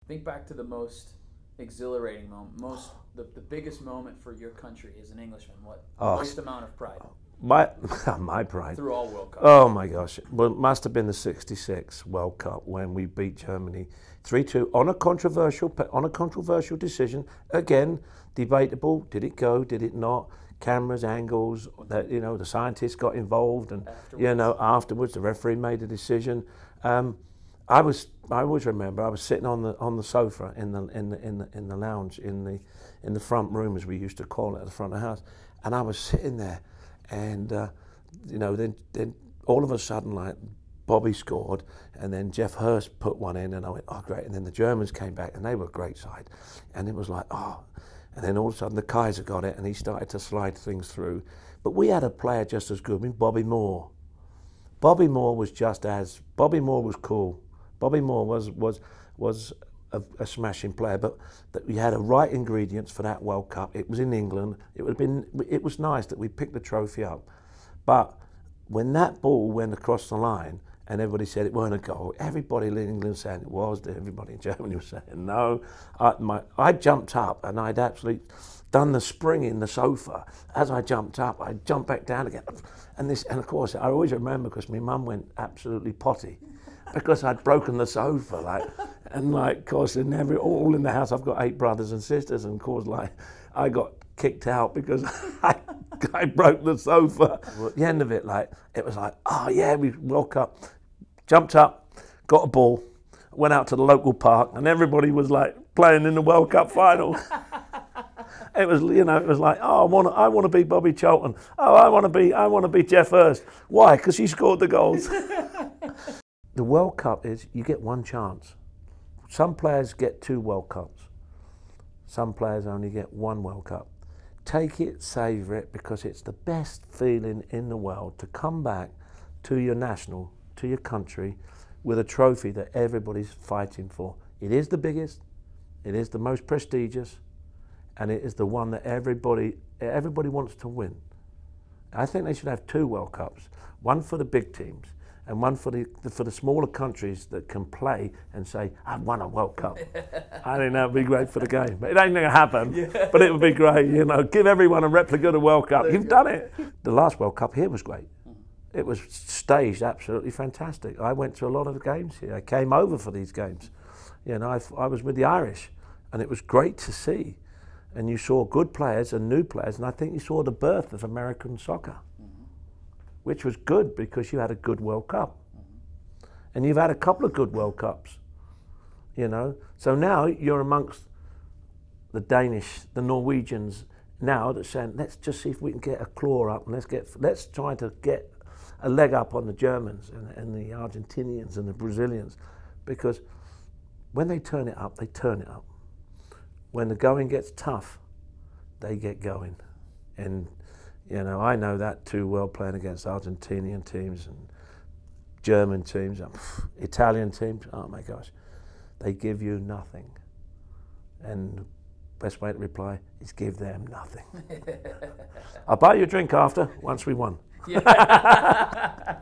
Think back to the most exhilarating moment, the biggest moment for your country as an Englishman. What most amount of pride? My pride. Through all World Cups. Oh my gosh. Well, it must have been the '66 World Cup when we beat Germany 3-2 on a controversial decision. Again, debatable. Did it go? Did it not? Cameras, angles. That the scientists got involved, and afterwards the referee made a decision. I always remember I was sitting on the sofa in the lounge in the front room, as we used to call it, at the front of the house, and I was sitting there. And then all of a sudden, like, Bobby scored, and then Jeff Hurst put one in, and I went, oh great. And then the Germans came back, and they were a great side, and it was like, oh. And then all of a sudden the Kaiser got it, and he started to slide things through. But we had a player just as good. I mean, Bobby Moore. Bobby Moore was cool. Bobby Moore was a smashing player, but that we had the right ingredients for that World Cup. It was in England. It was nice that we picked the trophy up, but when that ball went across the line and everybody said it weren't a goal, everybody in England saying it was. Everybody in Germany was saying no. I jumped up and I'd actually done the spring in the sofa. As I jumped up, I jumped back down again, and of course I always remember because my mum went absolutely potty because I'd broken the sofa, of course, all in the house, I've got 8 brothers and sisters, and of course, I got kicked out because I broke the sofa. At the end of it, it was like, oh yeah, we woke up, jumped up, got a ball, went out to the local park, and everybody was playing in the World Cup final. It was, like, oh, I want to be Bobby Charlton. Oh, I want to be Jeff Hurst. Why? Because he scored the goals. The World Cup is, you get one chance. Some players get 2 World Cups. Some players only get 1 World Cup. Take it, savour it, because it's the best feeling in the world to come back to your to your country, with a trophy that everybody's fighting for. It is the biggest, it is the most prestigious, and it is the one that everybody wants to win. I think they should have 2 World Cups, one for the big teams, and one for the smaller countries that can play and say, I've won a World Cup. I think that would be great for the game. But it ain't going to happen, but it would be great. Give everyone a replica of the World Cup. You've done it. The last World Cup here was great. It was staged absolutely fantastic. I went to a lot of the games here. I came over for these games. I was with the Irish, and it was great to see. And you saw good players and new players, and I think you saw the birth of American soccer, which was good because you had a good World Cup. And you've had a couple of good World Cups, So now you're amongst the Danish, the Norwegians now that's saying, let's just see if we can get a claw up, and let's try to get a leg up on the Germans and the Argentinians and the Brazilians, because when they turn it up, they turn it up. When the going gets tough, they get going. And I know that too well, playing against Argentinian teams and German teams, Italian teams. Oh my gosh, they give you nothing. And the best way to reply is give them nothing. I'll buy you a drink after, once we won. Yeah.